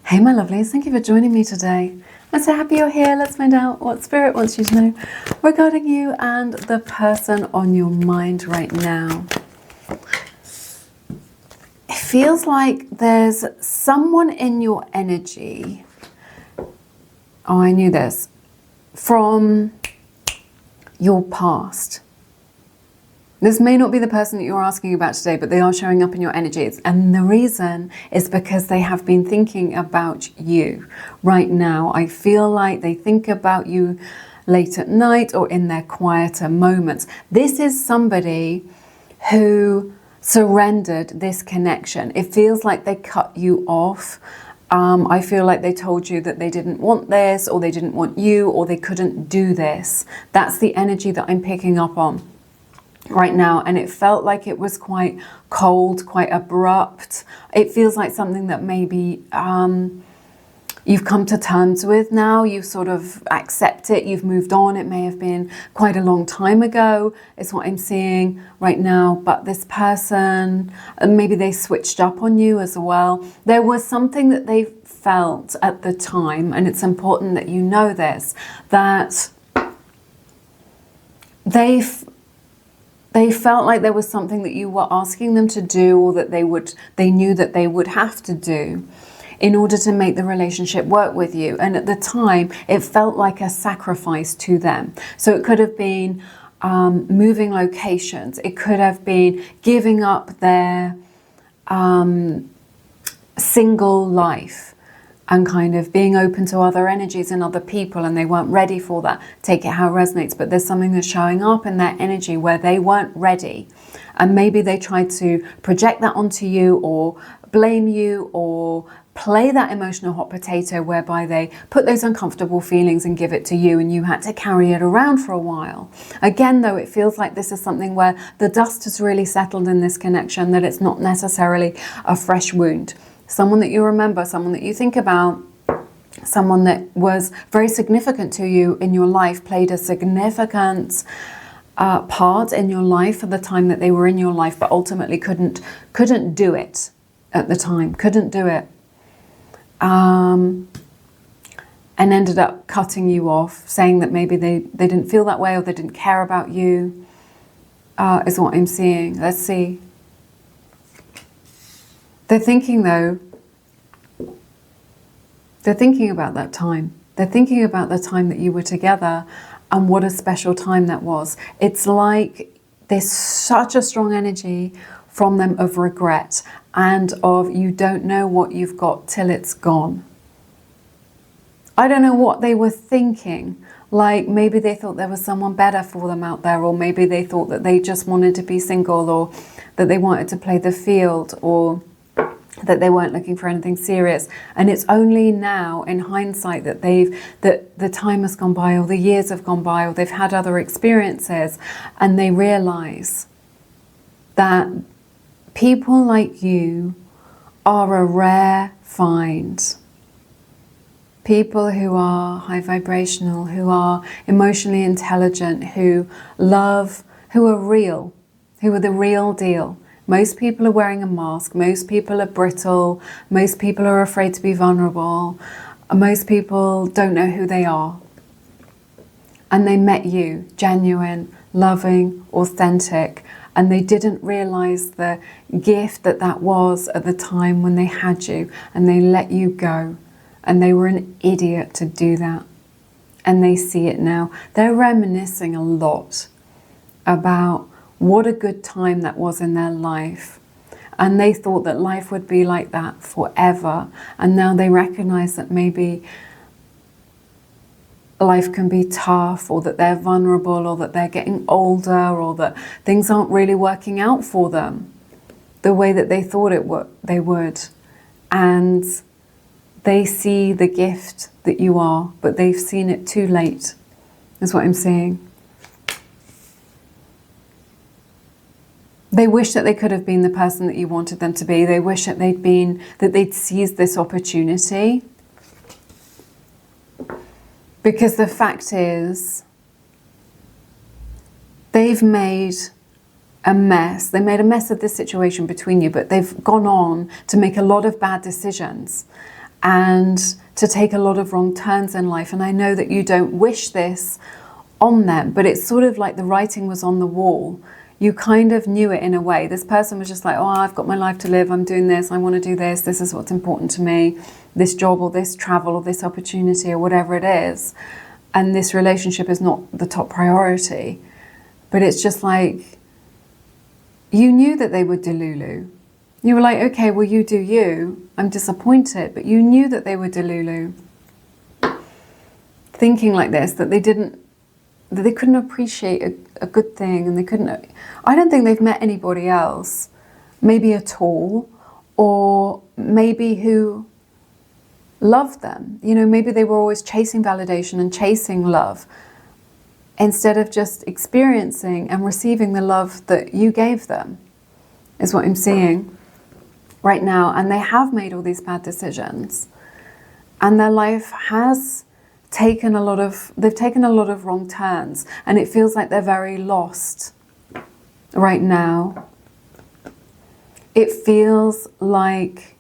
Hey my lovelies, thank you for joining me today. I'm so happy you're here. Let's find out what Spirit wants you to know regarding you and the person on your mind right now. It feels like there's someone in your energy, oh I knew this, from your past. This may not be the person that you're asking about today, but they are showing up in your energies. And the reason is because they have been thinking about you right now. I feel like they think about you late at night or in their quieter moments. This is somebody who surrendered this connection. It feels like they cut you off. I feel like they told you that they didn't want this, or they didn't want you, or they couldn't do this. That's the energy that I'm picking up on right now, and it felt like it was quite cold, quite abrupt. It feels like something that maybe you've come to terms with now. You sort of accept it, you've moved on. It may have been quite a long time ago, is what I'm seeing right now. But this person, maybe they switched up on you as well. There was something that they felt at the time, and it's important that you know this, that they felt like there was something that you were asking them to do, or that they knew that they would have to do in order to make the relationship work with you. And at the time, it felt like a sacrifice to them. So it could have been moving locations. It could have been giving up their single life and kind of being open to other energies and other people, and they weren't ready for that. Take it how it resonates, but there's something that's showing up in their energy where they weren't ready. And maybe they tried to project that onto you, or blame you, or play that emotional hot potato whereby they put those uncomfortable feelings and give it to you, and you had to carry it around for a while. Again, though, it feels like this is something where the dust has really settled in this connection, that it's not necessarily a fresh wound. Someone that you remember, someone that you think about, someone that was very significant to you in your life, played a significant part in your life for the time that they were in your life, but ultimately couldn't do it at the time, couldn't do it. And ended up cutting you off, saying that maybe they didn't feel that way, or they didn't care about you, is what I'm seeing. Let's see. They're thinking, though, they're thinking about that time. They're thinking about the time that you were together and what a special time that was. It's like there's such a strong energy from them of regret and of you don't know what you've got till it's gone. I don't know what they were thinking. Like maybe they thought there was someone better for them out there, or maybe they thought that they just wanted to be single, or that they wanted to play the field, or that they weren't looking for anything serious. And it's only now in hindsight that the time has gone by, or the years have gone by, or they've had other experiences, and they realize that people like you are a rare find. People who are high vibrational, who are emotionally intelligent, who love, who are real, who are the real deal. Most people are wearing a mask. Most people are brittle. Most people are afraid to be vulnerable. Most people don't know who they are. And they met you, genuine, loving, authentic, and they didn't realize the gift that was at the time when they had you, and they let you go. And they were an idiot to do that. And they see it now. They're reminiscing a lot about what a good time that was in their life. And they thought that life would be like that forever. And now they recognize that maybe life can be tough, or that they're vulnerable, or that they're getting older, or that things aren't really working out for them the way that they thought they would. And they see the gift that you are, but they've seen it too late, is what I'm seeing. They wish that they could have been the person that you wanted them to be. They wish that they'd seized this opportunity. Because the fact is, they've made a mess. They made a mess of this situation between you, but they've gone on to make a lot of bad decisions. and to take a lot of wrong turns in life. And I know that you don't wish this on them, but it's sort of like the writing was on the wall. You kind of knew it in a way. This person was just like, oh, I've got my life to live, I'm doing this, I want to do this, this is what's important to me, this job or this travel or this opportunity or whatever it is. And this relationship is not the top priority. But it's just like, you knew that they were delulu. You were like, okay, well, you do you. I'm disappointed, but you knew that they were delulu. Thinking like this, that they couldn't appreciate a good thing, and they couldn't. I don't think they've met anybody else, maybe at all, or maybe who loved them. You know, maybe they were always chasing validation and chasing love, instead of just experiencing and receiving the love that you gave them, is what I'm seeing right now. And they have made all these bad decisions, and their life has taken a lot of wrong turns, and it feels like they're very lost right now. It feels like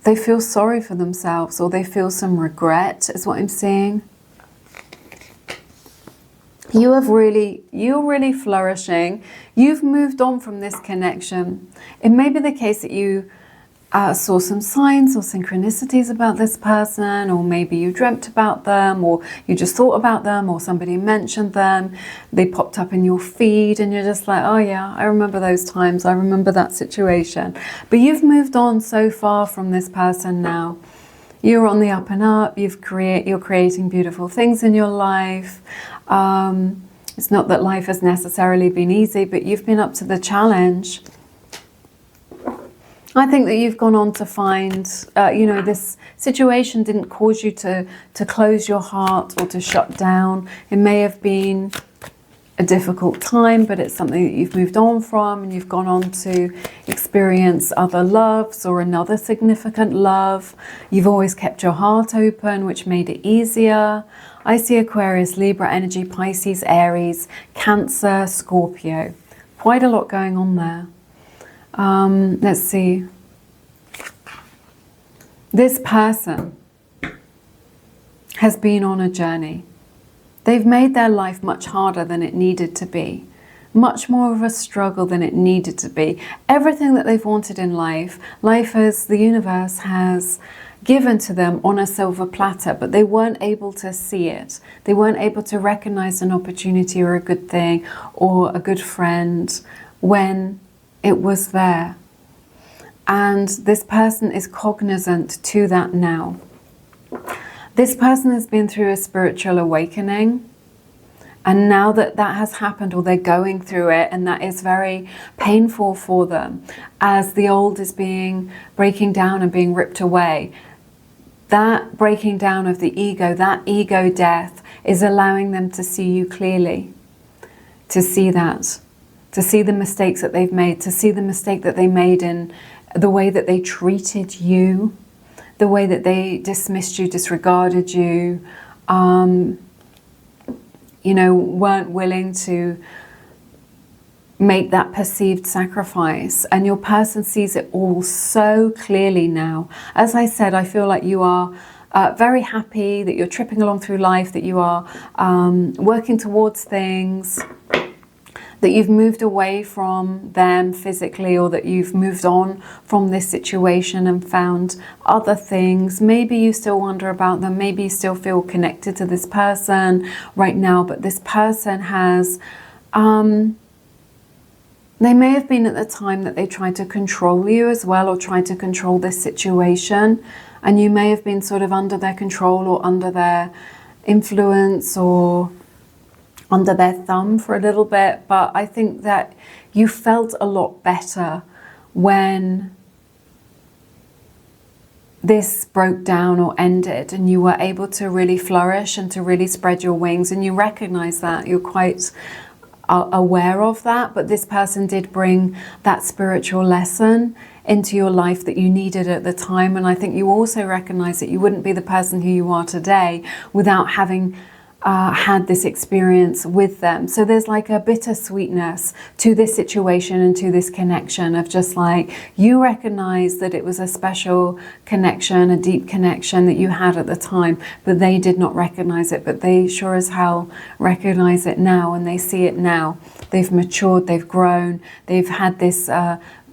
they feel sorry for themselves, or they feel some regret, is what I'm seeing. You're really flourishing. You've moved on from this connection. It may be the case that you saw some signs or synchronicities about this person, or maybe you dreamt about them, or you just thought about them, or somebody mentioned them. They popped up in your feed and you're just like, oh yeah, I remember those times, I remember that situation. But you've moved on so far from this person now. You're on the up and up. You're creating beautiful things in your life. It's not that life has necessarily been easy, but you've been up to the challenge. I think that you've gone on to find, this situation didn't cause you to close your heart or to shut down. It may have been a difficult time, but it's something that you've moved on from, and you've gone on to experience other loves or another significant love. You've always kept your heart open, which made it easier. I see Aquarius, Libra energy, Pisces, Aries, Cancer, Scorpio. Quite a lot going on there. Let's see. This person has been on a journey. They've made their life much harder than it needed to be. Much more of a struggle than it needed to be. Everything that they've wanted in life, the universe has given to them on a silver platter, but they weren't able to see it. They weren't able to recognize an opportunity or a good thing or a good friend when it was there. And this person is cognizant to that now. This person has been through a spiritual awakening, and now that that has happened, or they're going through it, and that is very painful for them, as the old is breaking down and being ripped away. That breaking down of the ego, that ego death, is allowing them to see you clearly, to see that, to see the mistakes that they've made, to see the mistake that they made in the way that they treated you, the way that they dismissed you, disregarded you, weren't willing to make that perceived sacrifice. And your person sees it all so clearly now. As I said, I feel like you are very happy, that you're tripping along through life, that you are working towards things, that you've moved away from them physically, or that you've moved on from this situation and found other things. Maybe you still wonder about them. Maybe you still feel connected to this person right now, but this person has, they may have been at the time that they tried to control you as well, or tried to control this situation. And you may have been sort of under their control, or under their influence, or under their thumb for a little bit. But I think that you felt a lot better when this broke down or ended, and you were able to really flourish and to really spread your wings. And you recognize that, you're quite aware of that. But this person did bring that spiritual lesson into your life that you needed at the time. And I think you also recognize that you wouldn't be the person who you are today without having had this experience with them. So there's like a bittersweetness to this situation and to this connection of just like, you recognize that it was a special connection, a deep connection that you had at the time, but they did not recognize it, but they sure as hell recognize it now, and they see it now. They've matured, they've grown, they've had this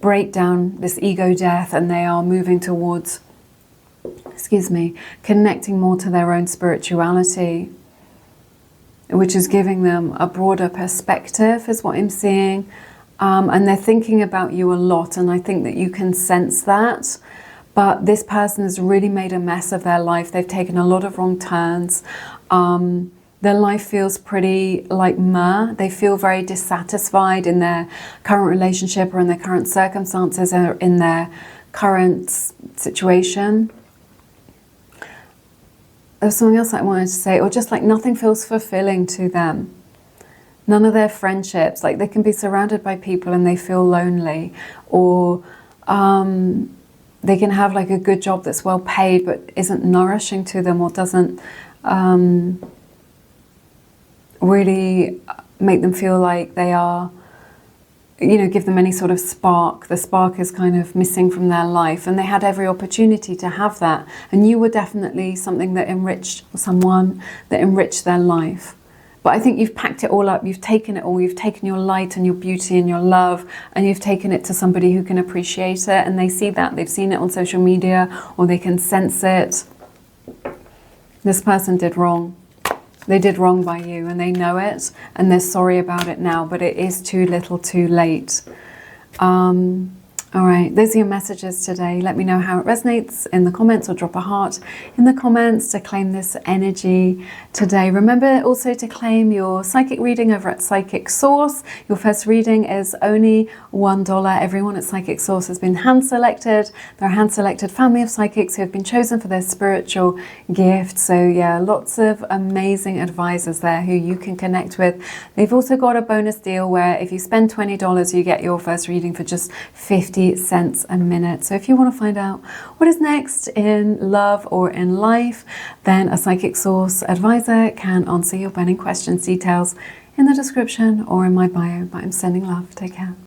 breakdown, this ego death, and they are moving towards, connecting more to their own spirituality, which is giving them a broader perspective, is what I'm seeing. And they're thinking about you a lot, and I think that you can sense that. But this person has really made a mess of their life. They've taken a lot of wrong turns. Their life feels pretty like meh. They feel very dissatisfied in their current relationship, or in their current circumstances, or in their current situation. There's something else I wanted to say, or just like nothing feels fulfilling to them. None of their friendships, like they can be surrounded by people and they feel lonely, or they can have like a good job that's well paid but isn't nourishing to them, or doesn't really make them feel like they are, give them any sort of spark. The spark is kind of missing from their life, and they had every opportunity to have that. And you were definitely someone that enriched their life. But I think you've packed it all up. You've taken it all. You've taken your light and your beauty and your love, and you've taken it to somebody who can appreciate it. And they see that. They've seen it on social media, or they can sense it. This person did wrong. They did wrong by you, and they know it, and they're sorry about it now, but it is too little too late. All right, those are your messages today. Let me know how it resonates in the comments, or drop a heart in the comments to claim this energy today. Remember also to claim your psychic reading over at Psychic Source. Your first reading is only $1. Everyone at Psychic Source has been hand-selected. They're a hand-selected family of psychics who have been chosen for their spiritual gift. So yeah, lots of amazing advisors there who you can connect with. They've also got a bonus deal where if you spend $20, you get your first reading for just 50 cents a minute. So if you want to find out what is next in love or in life, then a Psychic Source advisor can answer your burning questions. Details in the description or in my bio. But I'm sending love. Take care.